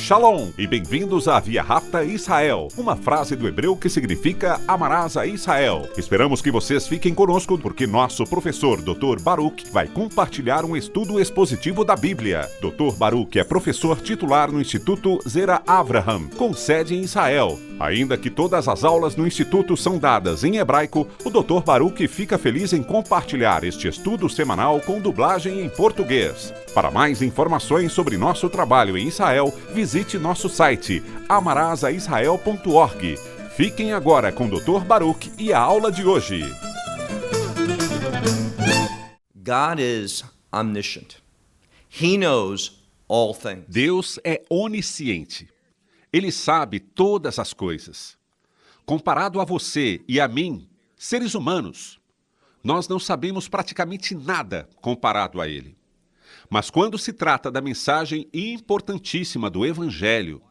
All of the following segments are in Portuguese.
Shalom e bem-vindos à Via Rápida Israel, uma frase do hebreu que significa amarás a Israel. Esperamos que vocês fiquem conosco porque nosso professor Dr. Baruch vai compartilhar um estudo expositivo da Bíblia. Dr. Baruch é professor titular no Instituto Zera Avraham, com sede em Israel. Ainda que todas as aulas no Instituto são dadas em hebraico, o Dr. Baruch fica feliz em compartilhar este estudo semanal com dublagem em português. Para mais informações sobre nosso trabalho em Israel, visite nosso site amarasaisrael.org. Fiquem agora com o Dr. Baruch e a aula de hoje. God is omniscient. He knows all things. Deus é onisciente. Ele sabe todas as coisas. Comparado a você e a mim, seres humanos, nós não sabemos praticamente nada comparado a Ele. Mas quando se trata da mensagem importantíssima do Evangelho,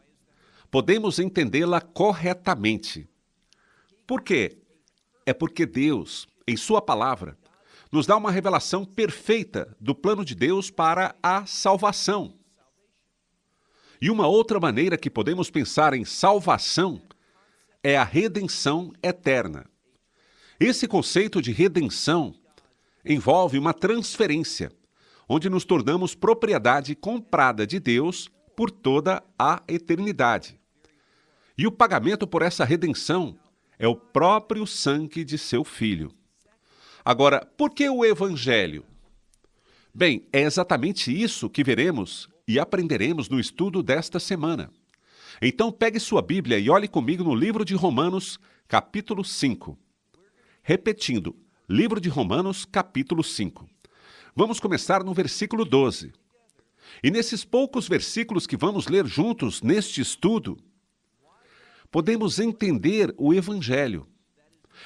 podemos entendê-la corretamente. Por quê? É porque Deus, em Sua palavra, nos dá uma revelação perfeita do plano de Deus para a salvação. E uma outra maneira que podemos pensar em salvação é a redenção eterna. Esse conceito de redenção envolve uma transferência, onde nos tornamos propriedade comprada de Deus por toda a eternidade. E o pagamento por essa redenção é o próprio sangue de seu Filho. Agora, por que o Evangelho? Bem, é exatamente isso que veremos e aprenderemos no estudo desta semana. Então pegue sua Bíblia e olhe comigo no livro de Romanos, capítulo 5. Repetindo, livro de Romanos, capítulo 5. Vamos começar no versículo 12. E nesses poucos versículos que vamos ler juntos neste estudo, podemos entender o Evangelho.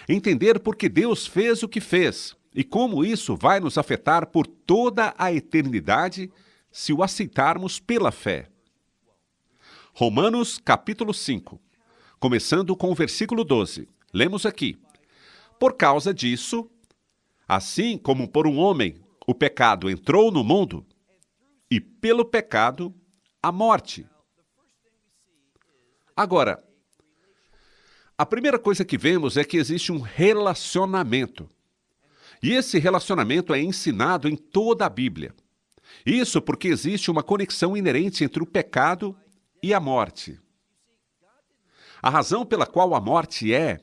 Entender por que Deus fez o que fez e como isso vai nos afetar por toda a eternidade se o aceitarmos pela fé. Romanos, capítulo 5, começando com o versículo 12. Lemos aqui. Por causa disso, assim como por um homem o pecado entrou no mundo, e pelo pecado a morte. Agora, a primeira coisa que vemos é que existe um relacionamento. E esse relacionamento é ensinado em toda a Bíblia. Isso porque existe uma conexão inerente entre o pecado e a morte. A razão pela qual a morte é,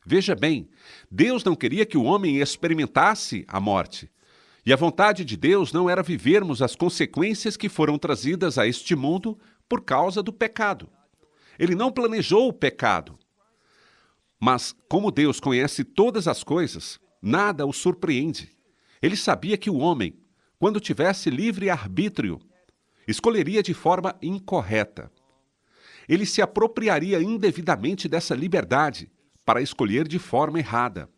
veja bem, Deus não queria que o homem experimentasse a morte. E a vontade de Deus não era vivermos as consequências que foram trazidas a este mundo por causa do pecado. Ele não planejou o pecado. Mas, como Deus conhece todas as coisas, nada o surpreende. Ele sabia que o homem, quando tivesse livre arbítrio, escolheria de forma incorreta. Ele se apropriaria indevidamente dessa liberdade para escolher de forma errada.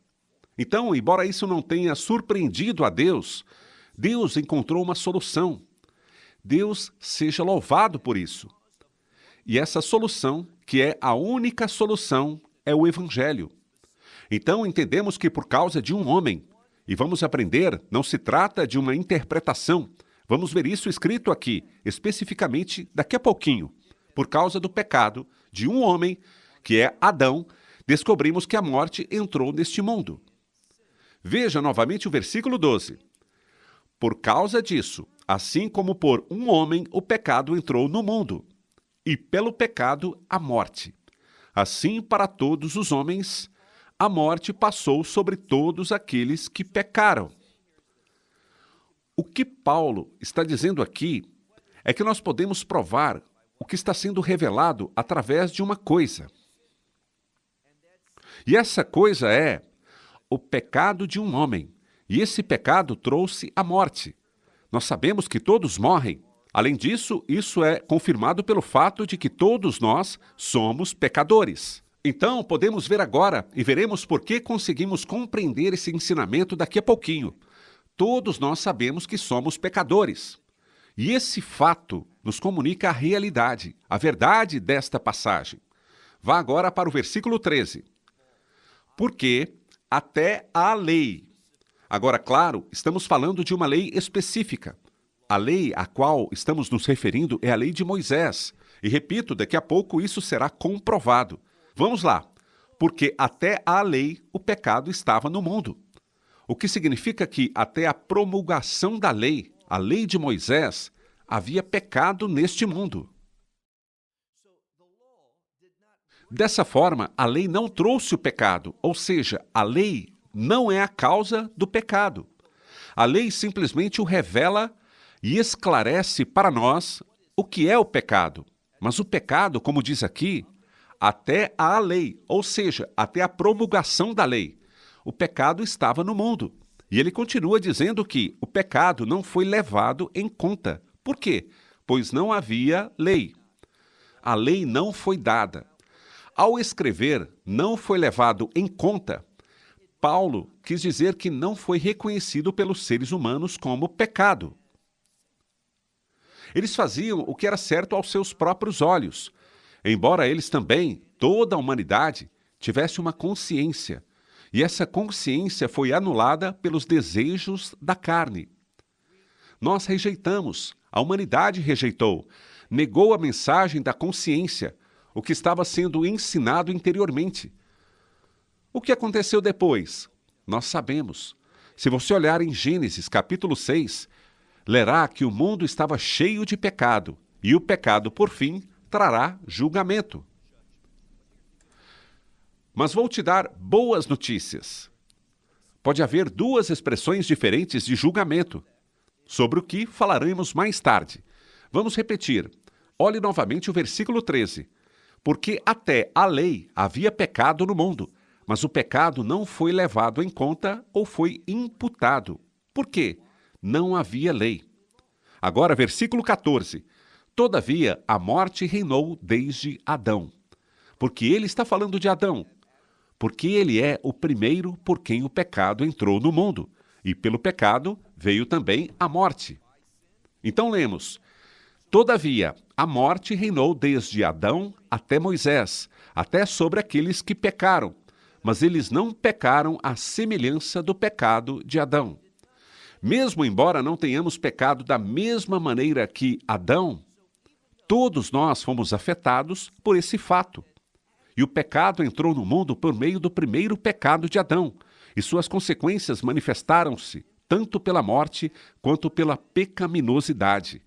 Então, embora isso não tenha surpreendido a Deus, Deus encontrou uma solução. Deus seja louvado por isso. E essa solução, que é a única solução, é o Evangelho. Então, entendemos que por causa de um homem, e vamos aprender, não se trata de uma interpretação. Vamos ver isso escrito aqui, especificamente daqui a pouquinho. Por causa do pecado de um homem, que é Adão, descobrimos que a morte entrou neste mundo. Veja novamente o versículo 12. Por causa disso, assim como por um homem o pecado entrou no mundo, e pelo pecado a morte. Assim para todos os homens, a morte passou sobre todos aqueles que pecaram. O que Paulo está dizendo aqui é que nós podemos provar o que está sendo revelado através de uma coisa. E essa coisa é o pecado de um homem. E esse pecado trouxe a morte. Nós sabemos que todos morrem. Além disso, isso é confirmado pelo fato de que todos nós somos pecadores. Então, podemos ver agora e veremos por que conseguimos compreender esse ensinamento daqui a pouquinho. Todos nós sabemos que somos pecadores. E esse fato nos comunica a realidade, a verdade desta passagem. Vá agora para o versículo 13. Porque até a lei. Agora, claro, estamos falando de uma lei específica. A lei a qual estamos nos referindo é a lei de Moisés. E repito, daqui a pouco isso será comprovado. Vamos lá. Porque até a lei o pecado estava no mundo. O que significa que até a promulgação da lei, a lei de Moisés, havia pecado neste mundo. Dessa forma, a lei não trouxe o pecado, ou seja, a lei não é a causa do pecado. A lei simplesmente o revela e esclarece para nós o que é o pecado. Mas o pecado, como diz aqui, até a lei, ou seja, até a promulgação da lei, o pecado estava no mundo. E ele continua dizendo que o pecado não foi levado em conta. Por quê? Pois não havia lei. A lei não foi dada. Ao escrever, não foi levado em conta, Paulo quis dizer que não foi reconhecido pelos seres humanos como pecado. Eles faziam o que era certo aos seus próprios olhos, embora eles também, toda a humanidade, tivesse uma consciência, e essa consciência foi anulada pelos desejos da carne. Nós rejeitamos, a humanidade rejeitou, negou a mensagem da consciência, o que estava sendo ensinado interiormente. O que aconteceu depois? Nós sabemos. Se você olhar em Gênesis capítulo 6, lerá que o mundo estava cheio de pecado, e o pecado, por fim, trará julgamento. Mas vou te dar boas notícias. Pode haver duas expressões diferentes de julgamento, sobre o que falaremos mais tarde. Vamos repetir. Olhe novamente o versículo 13. Porque até a lei havia pecado no mundo, mas o pecado não foi levado em conta ou foi imputado. Por quê? Não havia lei. Agora, versículo 14. Todavia, a morte reinou desde Adão. Porque ele está falando de Adão. Porque ele é o primeiro por quem o pecado entrou no mundo. E pelo pecado veio também a morte. Então lemos. Todavia, a morte reinou desde Adão até Moisés, até sobre aqueles que pecaram, mas eles não pecaram à semelhança do pecado de Adão. Mesmo embora não tenhamos pecado da mesma maneira que Adão, todos nós fomos afetados por esse fato. E o pecado entrou no mundo por meio do primeiro pecado de Adão, e suas consequências manifestaram-se tanto pela morte quanto pela pecaminosidade.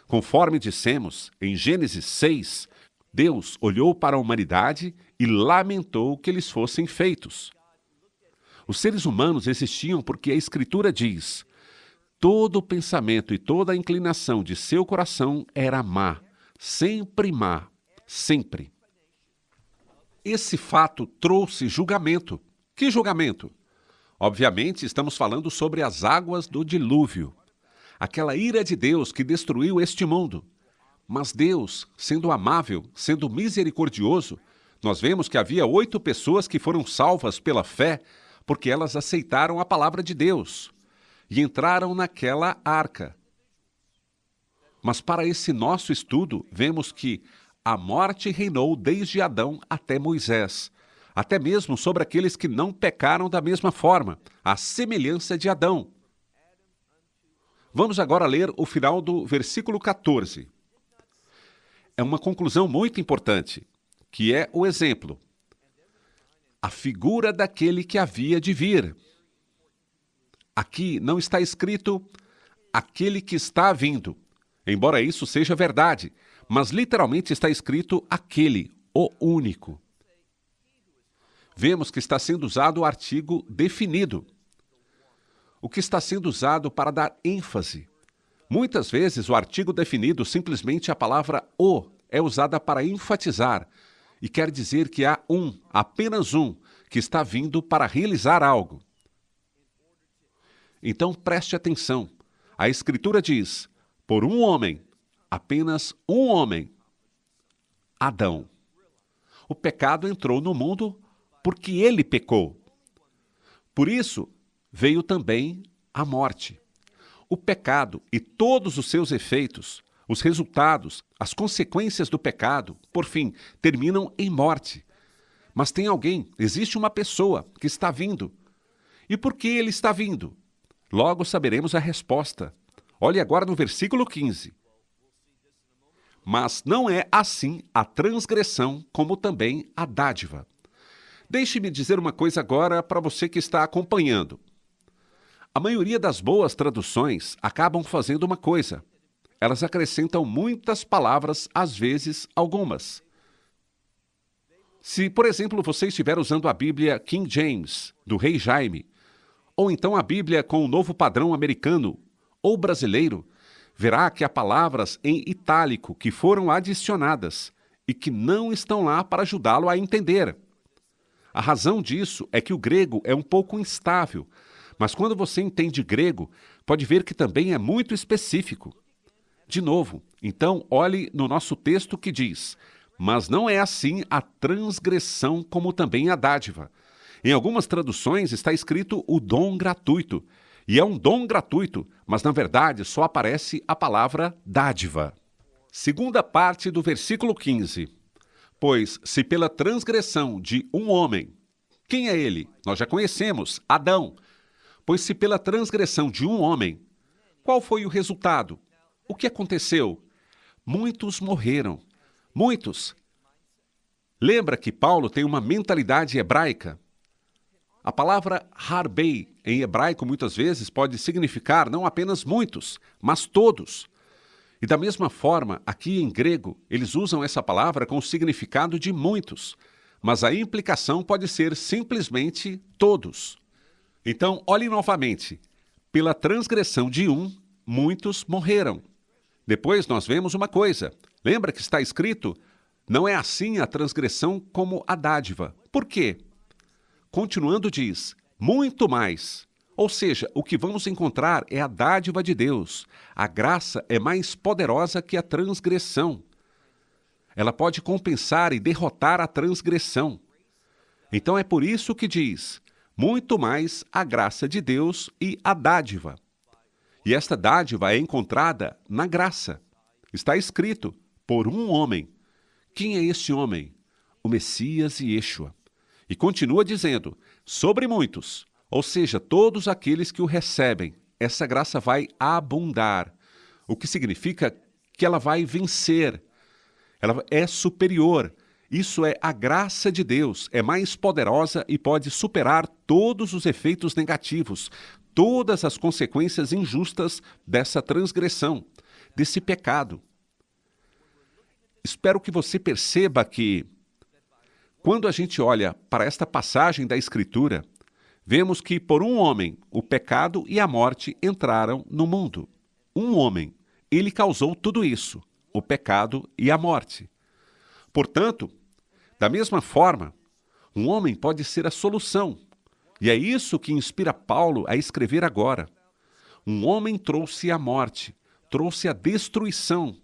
Conforme dissemos, em Gênesis 6, Deus olhou para a humanidade e lamentou que eles fossem feitos. Os seres humanos existiam porque a Escritura diz: todo pensamento e toda a inclinação de seu coração era má, má, sempre. Esse fato trouxe julgamento. Que julgamento? Obviamente, estamos falando sobre as águas do dilúvio. Aquela ira de Deus que destruiu este mundo. Mas Deus, sendo amável, sendo misericordioso, nós vemos que havia 8 pessoas que foram salvas pela fé, porque elas aceitaram a palavra de Deus e entraram naquela arca. Mas para esse nosso estudo, vemos que a morte reinou desde Adão até Moisés, até mesmo sobre aqueles que não pecaram da mesma forma, à semelhança de Adão. Vamos agora ler o final do versículo 14. É uma conclusão muito importante, que é o exemplo. A figura daquele que havia de vir. Aqui não está escrito aquele que está vindo, embora isso seja verdade, mas literalmente está escrito aquele, o único. Vemos que está sendo usado o artigo definido, o que está sendo usado para dar ênfase. Muitas vezes o artigo definido, simplesmente a palavra o, é usada para enfatizar e quer dizer que há apenas um, que está vindo para realizar algo. Então preste atenção. A Escritura diz, por um homem, apenas um homem, Adão. O pecado entrou no mundo porque ele pecou. Por isso, veio também a morte. O pecado e todos os seus efeitos, os resultados, as consequências do pecado, por fim, terminam em morte. Mas tem alguém, existe uma pessoa que está vindo. E por que ele está vindo? Logo saberemos a resposta. Olhe agora no versículo 15. Mas não é assim a transgressão como também a dádiva. Deixe-me dizer uma coisa agora para você que está acompanhando. A maioria das boas traduções acabam fazendo uma coisa. Elas acrescentam muitas palavras, às vezes algumas. Se, por exemplo, você estiver usando a Bíblia King James, do Rei Jaime, ou então a Bíblia com o Novo Padrão Americano ou brasileiro, verá que há palavras em itálico que foram adicionadas e que não estão lá para ajudá-lo a entender. A razão disso é que o grego é um pouco instável, mas quando você entende grego, pode ver que também é muito específico. De novo, então olhe no nosso texto que diz: mas não é assim a transgressão como também a dádiva. Em algumas traduções está escrito o dom gratuito, e é um dom gratuito, mas na verdade só aparece a palavra dádiva. Segunda parte do versículo 15. Pois se pela transgressão de um homem, quem é ele? Nós já conhecemos, Adão. Pois se pela transgressão de um homem, qual foi o resultado? O que aconteceu? Muitos morreram. Muitos. Lembra que Paulo tem uma mentalidade hebraica? A palavra harbei, em hebraico, muitas vezes pode significar não apenas muitos, mas todos. E da mesma forma, aqui em grego, eles usam essa palavra com o significado de muitos, mas a implicação pode ser simplesmente todos. Então, olhe novamente. Pela transgressão de um, muitos morreram. Depois nós vemos uma coisa. Lembra que está escrito: não é assim a transgressão como a dádiva. Por quê? Continuando diz, muito mais. Ou seja, o que vamos encontrar é a dádiva de Deus. A graça é mais poderosa que a transgressão. Ela pode compensar e derrotar a transgressão. Então é por isso que diz, muito mais a graça de Deus e a dádiva. E esta dádiva é encontrada na graça. Está escrito, por um homem. Quem é este homem? O Messias Yeshua. E continua dizendo, sobre muitos, ou seja, todos aqueles que o recebem, essa graça vai abundar, o que significa que ela vai vencer, ela é superior. Isso é a graça de Deus, é mais poderosa e pode superar todos os efeitos negativos, todas as consequências injustas dessa transgressão, desse pecado. Espero que você perceba que, quando a gente olha para esta passagem da Escritura, vemos que por um homem o pecado e a morte entraram no mundo. Um homem, ele causou tudo isso, o pecado e a morte. Portanto, da mesma forma, um homem pode ser a solução. E é isso que inspira Paulo a escrever agora. Um homem trouxe a morte, trouxe a destruição,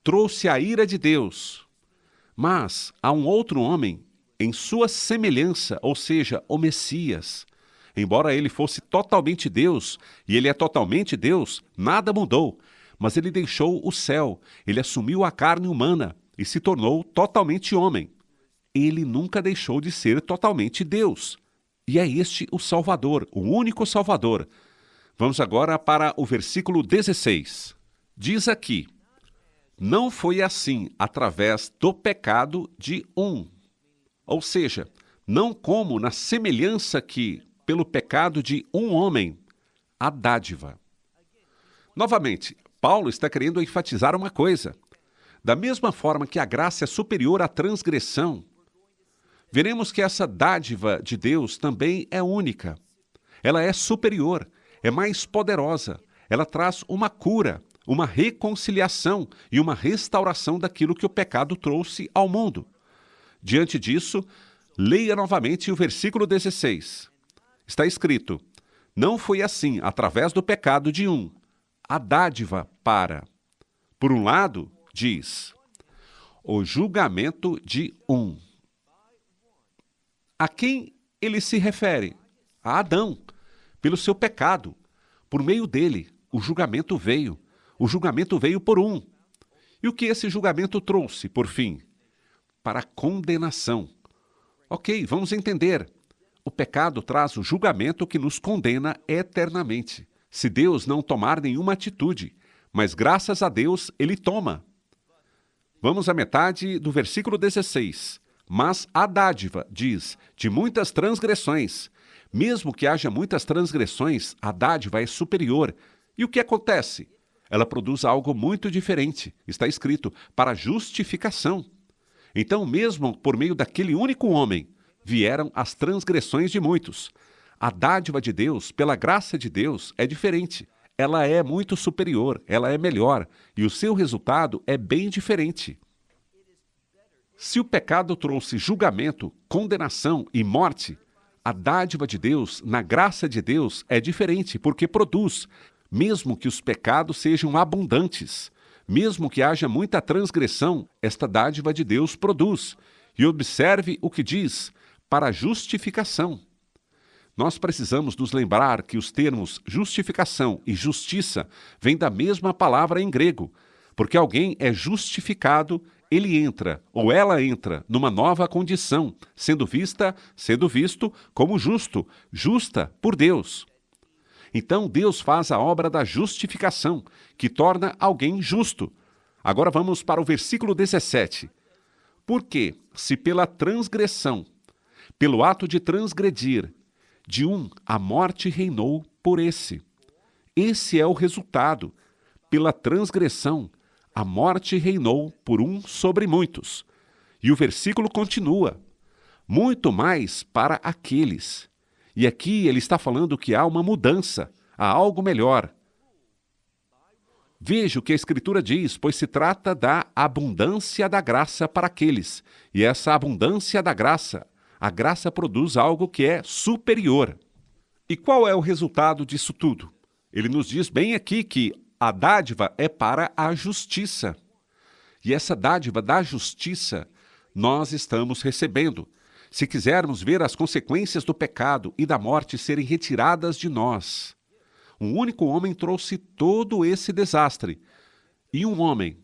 trouxe a ira de Deus. Mas há um outro homem em sua semelhança, ou seja, o Messias. Embora ele fosse totalmente Deus, e ele é totalmente Deus, nada mudou. Mas ele deixou o céu, ele assumiu a carne humana e se tornou totalmente homem. Ele nunca deixou de ser totalmente Deus. E é este o Salvador, o único Salvador. Vamos agora para o versículo 16. Diz aqui, não foi assim através do pecado de um. Ou seja, não como na semelhança que, pelo pecado de um homem, a dádiva. Novamente, Paulo está querendo enfatizar uma coisa. Da mesma forma que a graça é superior à transgressão, veremos que essa dádiva de Deus também é única. Ela é superior, é mais poderosa. Ela traz uma cura, uma reconciliação e uma restauração daquilo que o pecado trouxe ao mundo. Diante disso, leia novamente o versículo 16. Está escrito, não foi assim através do pecado de um, a dádiva para. Por um lado, diz, o julgamento de um. A quem ele se refere? A Adão, pelo seu pecado. Por meio dele, o julgamento veio. O julgamento veio por um. E o que esse julgamento trouxe, por fim? Para a condenação. Ok, vamos entender. O pecado traz o julgamento que nos condena eternamente. se Deus não tomar nenhuma atitude, mas graças a Deus ele toma. Vamos à metade do versículo 16. Mas a dádiva, diz, de muitas transgressões. Mesmo que haja muitas transgressões, a dádiva é superior. E o que acontece? Ela produz algo muito diferente. Está escrito, para justificação. Então, mesmo por meio daquele único homem, vieram as transgressões de muitos. A dádiva de Deus, pela graça de Deus, é diferente. Ela é muito superior, ela é melhor, e o seu resultado é bem diferente. Se o pecado trouxe julgamento, condenação e morte, a dádiva de Deus, na graça de Deus, é diferente, porque produz, mesmo que os pecados sejam abundantes, mesmo que haja muita transgressão, esta dádiva de Deus produz. E observe o que diz, para justificação. Nós precisamos nos lembrar que os termos justificação e justiça vêm da mesma palavra em grego, porque alguém é justificado, ele entra, ou ela entra, numa nova condição, sendo visto como justo, justa por Deus. Então Deus faz a obra da justificação, que torna alguém justo. Agora vamos para o versículo 17. Porque, se pela transgressão, pelo ato de transgredir, de um a morte reinou por esse. Esse é o resultado. Pela transgressão, a morte reinou por um sobre muitos. E o versículo continua. Muito mais para aqueles. E aqui ele está falando que há uma mudança, há algo melhor. Veja o que a Escritura diz, pois se trata da abundância da graça para aqueles. E essa abundância da graça, a graça produz algo que é superior. E qual é o resultado disso tudo? Ele nos diz bem aqui que a dádiva é para a justiça. E essa dádiva da justiça nós estamos recebendo. Se quisermos ver as consequências do pecado e da morte serem retiradas de nós. Um único homem trouxe todo esse desastre. E um homem,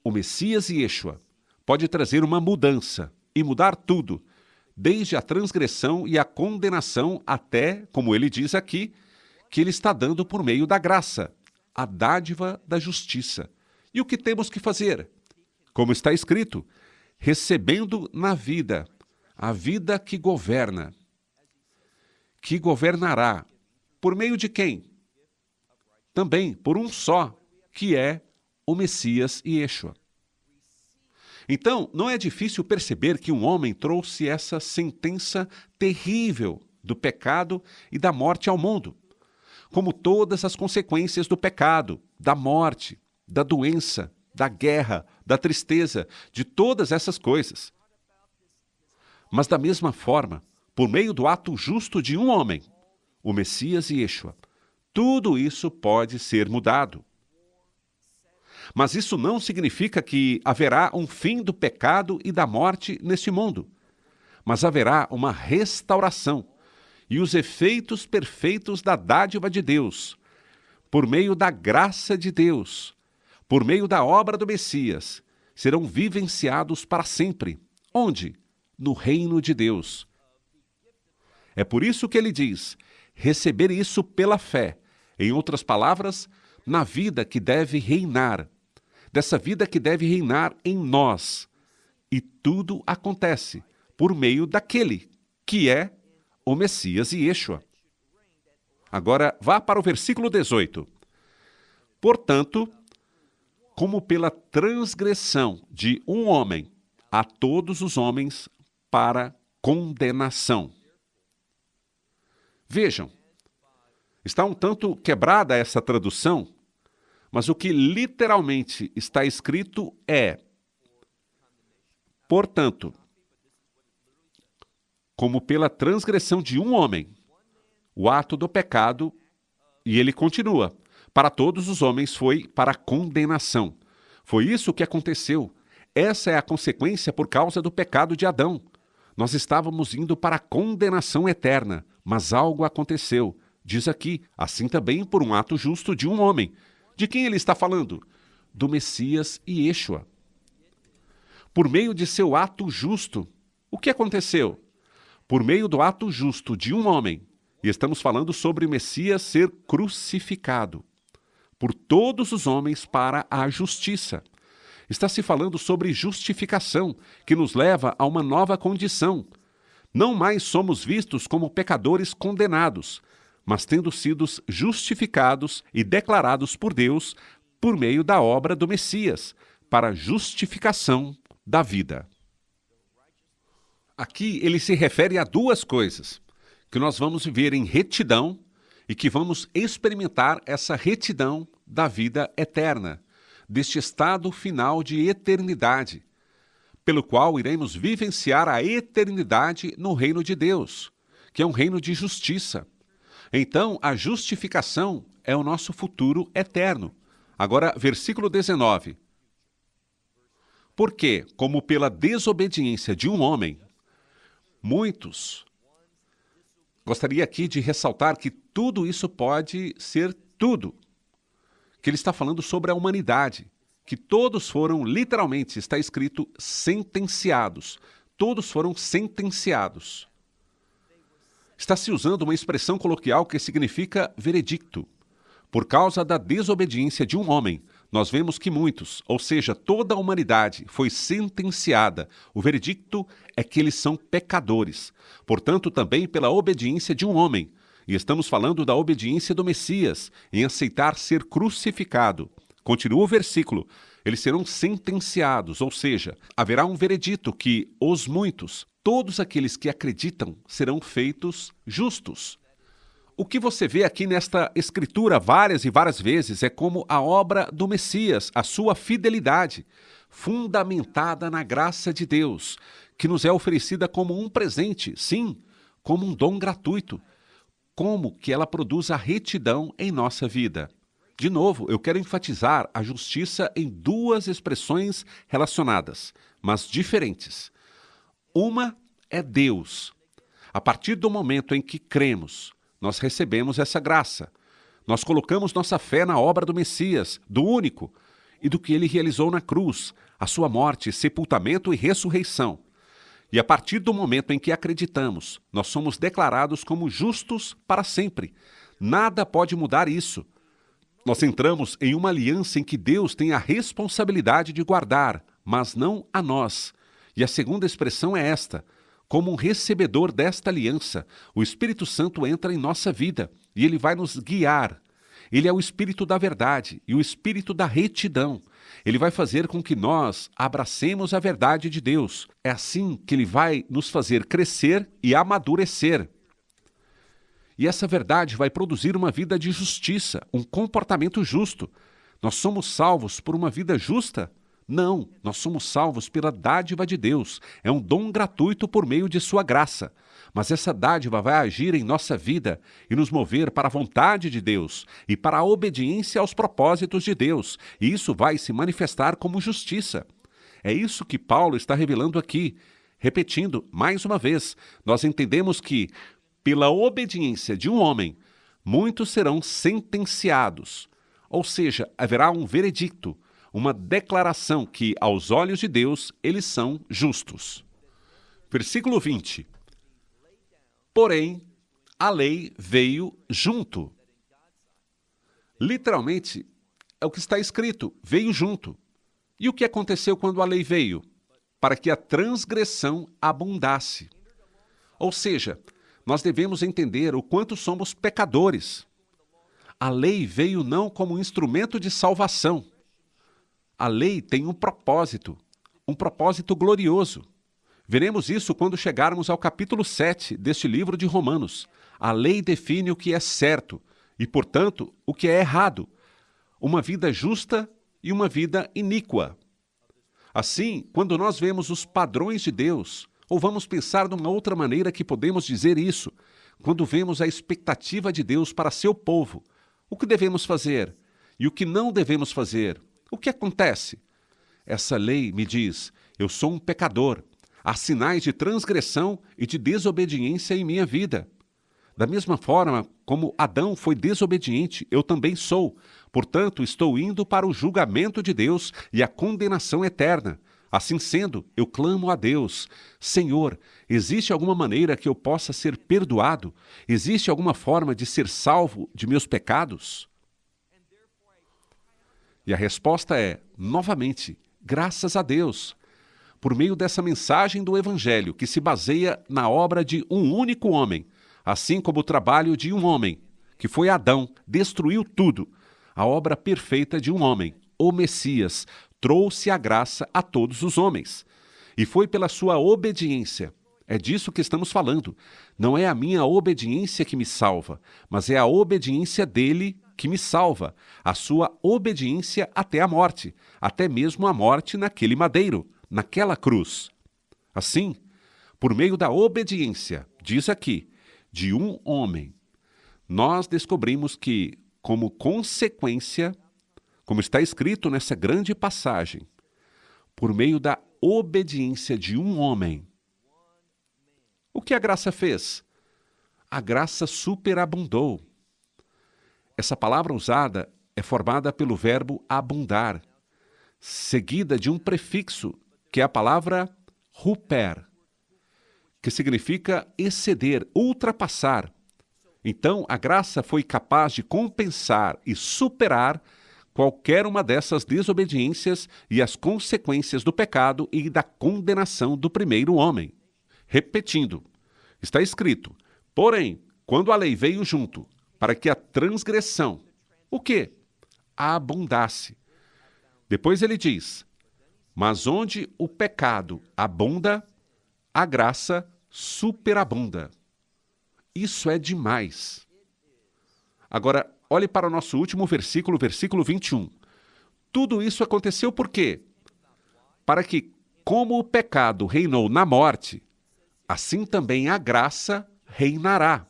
o Messias Yeshua, pode trazer uma mudança e mudar tudo, desde a transgressão e a condenação até, como ele diz aqui, que ele está dando por meio da graça, a dádiva da justiça. E o que temos que fazer? Como está escrito, recebendo na vida, a vida que governa, que governará, por meio de quem? Também por um só, que é o Messias Yeshua. Então, não é difícil perceber que um homem trouxe essa sentença terrível do pecado e da morte ao mundo, como todas as consequências do pecado, da morte, da doença, da guerra, da tristeza, de todas essas coisas. Mas da mesma forma, por meio do ato justo de um homem, o Messias Yeshua, tudo isso pode ser mudado. Mas isso não significa que haverá um fim do pecado e da morte neste mundo, mas haverá uma restauração e os efeitos perfeitos da dádiva de Deus, por meio da graça de Deus, por meio da obra do Messias, serão vivenciados para sempre. Onde? No reino de Deus. É por isso que ele diz, receber isso pela fé, em outras palavras, na vida que deve reinar, dessa vida que deve reinar em nós. E tudo acontece por meio daquele que é o Messias Yeshua. Agora, vá para o versículo 18. Portanto, como pela transgressão de um homem, a todos os homens para condenação. Vejam, está um tanto quebrada essa tradução, mas o que literalmente está escrito é: portanto, como pela transgressão de um homem, o ato do pecado, e ele continua, para todos os homens foi para condenação. Foi isso que aconteceu. Essa é a consequência por causa do pecado de Adão. Nós estávamos indo para a condenação eterna, mas algo aconteceu. Diz aqui, assim também por um ato justo de um homem. De quem ele está falando? Do Messias Yeshua. Por meio de seu ato justo, o que aconteceu? Por meio do ato justo de um homem, E estamos falando sobre o Messias ser crucificado por todos os homens para a justiça. Está se falando sobre justificação, que nos leva a uma nova condição. Não mais somos vistos como pecadores condenados, mas tendo sido justificados e declarados por Deus por meio da obra do Messias, para a justificação da vida. Aqui ele se refere a duas coisas, que nós vamos viver em retidão e que vamos experimentar essa retidão da vida eterna, deste estado final de eternidade, pelo qual iremos vivenciar a eternidade no reino de Deus, que é um reino de justiça. Então, a justificação é o nosso futuro eterno. Agora, versículo 19. Porque, como pela desobediência de um homem, muitos... Gostaria aqui de ressaltar que tudo isso pode ser tudo. Que ele está falando sobre a humanidade, que todos foram, literalmente, está escrito, sentenciados. Todos foram sentenciados. Está se usando uma expressão coloquial que significa veredicto. Por causa da desobediência de um homem, nós vemos que muitos, ou seja, toda a humanidade, foi sentenciada. O veredicto é que eles são pecadores. Portanto, também pela obediência de um homem. E estamos falando da obediência do Messias, em aceitar ser crucificado. Continua o versículo. Eles serão sentenciados, ou seja, haverá um veredito que os muitos, todos aqueles que acreditam, serão feitos justos. O que você vê aqui nesta escritura várias e várias vezes é como a obra do Messias, a sua fidelidade, fundamentada na graça de Deus, que nos é oferecida como um presente, sim, como um dom gratuito, como que ela produz a retidão em nossa vida. De novo, eu quero enfatizar a justiça em duas expressões relacionadas, mas diferentes. Uma é Deus. A partir do momento em que cremos, nós recebemos essa graça. Nós colocamos nossa fé na obra do Messias, do único, e do que ele realizou na cruz, a sua morte, sepultamento e ressurreição. E a partir do momento em que acreditamos, nós somos declarados como justos para sempre. Nada pode mudar isso. Nós entramos em uma aliança em que Deus tem a responsabilidade de guardar, mas não a nós. E a segunda expressão é esta: como um recebedor desta aliança, o Espírito Santo entra em nossa vida e ele vai nos guiar. Ele é o Espírito da verdade e o Espírito da retidão. Ele vai fazer com que nós abracemos a verdade de Deus. É assim que ele vai nos fazer crescer e amadurecer. E essa verdade vai produzir uma vida de justiça, um comportamento justo. Nós somos salvos por uma vida justa? Não, nós somos salvos pela dádiva de Deus. É um dom gratuito por meio de sua graça. Mas essa dádiva vai agir em nossa vida e nos mover para a vontade de Deus e para a obediência aos propósitos de Deus. E isso vai se manifestar como justiça. É isso que Paulo está revelando aqui. Repetindo, mais uma vez, nós entendemos que, pela obediência de um homem, muitos serão sentenciados. Ou seja, haverá um veredicto, uma declaração que, aos olhos de Deus, eles são justos. Versículo 20. Porém, a lei veio junto. Literalmente, é o que está escrito, veio junto. E o que aconteceu quando a lei veio? Para que a transgressão abundasse. Ou seja, nós devemos entender o quanto somos pecadores. A lei veio não como um instrumento de salvação. A lei tem um propósito glorioso. Veremos isso quando chegarmos ao capítulo 7 deste livro de Romanos. A lei define o que é certo e, portanto, o que é errado. Uma vida justa e uma vida iníqua. Assim, quando nós vemos os padrões de Deus, ou vamos pensar de uma outra maneira que podemos dizer isso, quando vemos a expectativa de Deus para seu povo, o que devemos fazer e o que não devemos fazer? O que acontece? Essa lei me diz, eu sou um pecador. Há sinais de transgressão e de desobediência em minha vida. Da mesma forma como Adão foi desobediente, eu também sou. Portanto, estou indo para o julgamento de Deus e a condenação eterna. Assim sendo, eu clamo a Deus: Senhor, existe alguma maneira que eu possa ser perdoado? Existe alguma forma de ser salvo de meus pecados? E a resposta é, novamente, graças a Deus, por meio dessa mensagem do Evangelho, que se baseia na obra de um único homem, assim como o trabalho de um homem, que foi Adão, destruiu tudo. A obra perfeita de um homem, o Messias, trouxe a graça a todos os homens. E foi pela sua obediência. É disso que estamos falando. Não é a minha obediência que me salva, mas é a obediência dele que me salva. A sua obediência até a morte, até mesmo a morte naquele madeiro, naquela cruz. Assim, por meio da obediência, diz aqui, de um homem, nós descobrimos que, como consequência, como está escrito nessa grande passagem, por meio da obediência de um homem, o que a graça fez? A graça superabundou. Essa palavra usada é formada pelo verbo abundar, seguida de um prefixo, que é a palavra huper, que significa exceder, ultrapassar. Então, a graça foi capaz de compensar e superar qualquer uma dessas desobediências e as consequências do pecado e da condenação do primeiro homem. Repetindo, está escrito: porém, quando a lei veio junto, para que a transgressão, o quê? Abundasse. Depois ele diz: mas onde o pecado abunda, a graça superabunda. Isso é demais. Agora, olhe para o nosso último versículo, versículo 21. Tudo isso aconteceu por quê? Para que, como o pecado reinou na morte, assim também a graça reinará.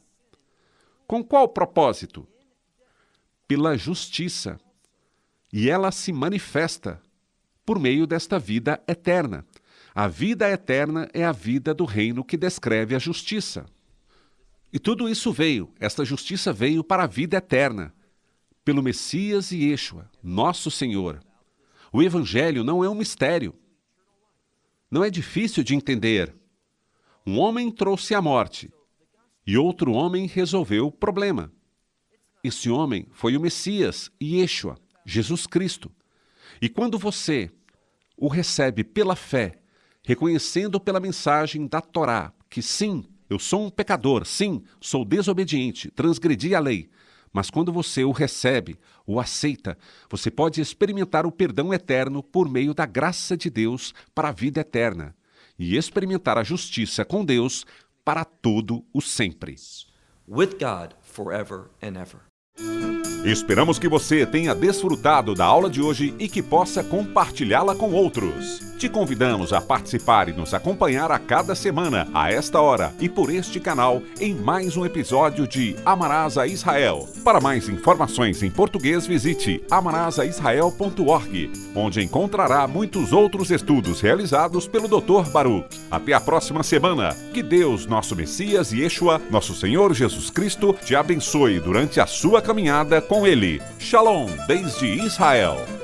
Com qual propósito? Pela justiça. E ela se manifesta por meio desta vida eterna. A vida eterna é a vida do reino que descreve a justiça. E tudo isso veio, esta justiça veio para a vida eterna, pelo Messias e Yeshua, nosso Senhor. O Evangelho não é um mistério. Não é difícil de entender. Um homem trouxe a morte, e outro homem resolveu o problema. Esse homem foi o Messias, Yeshua, Jesus Cristo. E quando você o recebe pela fé, reconhecendo pela mensagem da Torá, que sim, eu sou um pecador, sim, sou desobediente, transgredi a lei, mas quando você o recebe, o aceita, você pode experimentar o perdão eterno por meio da graça de Deus para a vida eterna e experimentar a justiça com Deus para todo o sempre. With God forever and ever. Esperamos que você tenha desfrutado da aula de hoje e que possa compartilhá-la com outros. Te convidamos a participar e nos acompanhar a cada semana, a esta hora e por este canal, em mais um episódio de Amarás a Israel. Para mais informações em português, visite amarasaisrael.org, onde encontrará muitos outros estudos realizados pelo Dr. Baruch. Até a próxima semana. Que Deus, nosso Messias e Yeshua, nosso Senhor Jesus Cristo, te abençoe durante a sua caminhada com Ele. Shalom, desde Israel.